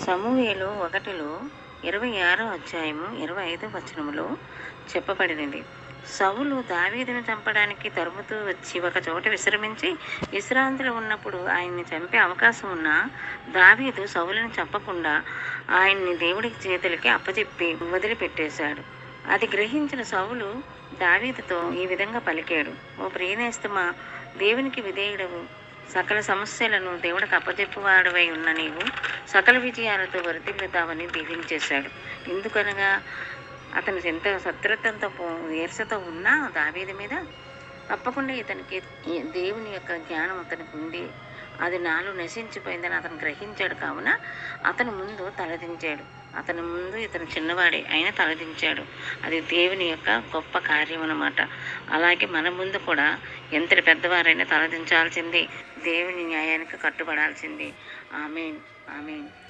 సమూయేలు 1లో 26వ అధ్యాయము 25వ వచనములో చెప్పబడినది. సౌలు దావీదును చంపడానికి తరుముతూ వచ్చి ఒక చోట విశ్రమించి విశ్రాంతిలో ఉన్నప్పుడు ఆయన్ని చంపే అవకాశం ఉన్నా దావీదు సౌలుని చంపకుండా ఆయన్ని దేవుడి చేతులకి అప్పచెప్పి వదిలిపెట్టేశాడు. అది గ్రహించిన సౌలు దావీదుతో ఈ విధంగా పలికాడు: ఓ ప్రియనేస్తమా, దేవునికి విధేయుడవు, సకల సమస్యలను దేవుడికి అప్పచెప్పువాడవై ఉన్న నీవు సకల విజయాలతో వర్ధిల్లుతావని దీవించేశాడు. ఎందుకనగా అతను ఎంత శత్రుత్వంతో ఈర్షతో ఉన్నా దావీదు మీద తప్పకుండా ఇతనికి దేవుని యొక్క జ్ఞానం అతనికి ఉంది, అది నాలో నశించిపోయిందని అతను గ్రహించాడు. కావున అతను ముందు తలదించాడు. అతని ముందు ఇతను చిన్నవాడే అయినా తలదించాడు. అది దేవుని యొక్క గొప్ప కార్యం అన్నమాట. అలాగే మన ముందు కూడా ఎంతటి పెద్దవారైనా తలదించాల్సింది, దేవుని న్యాయానికి కట్టుబడాల్సింది. ఆమేన్, ఆమేన్.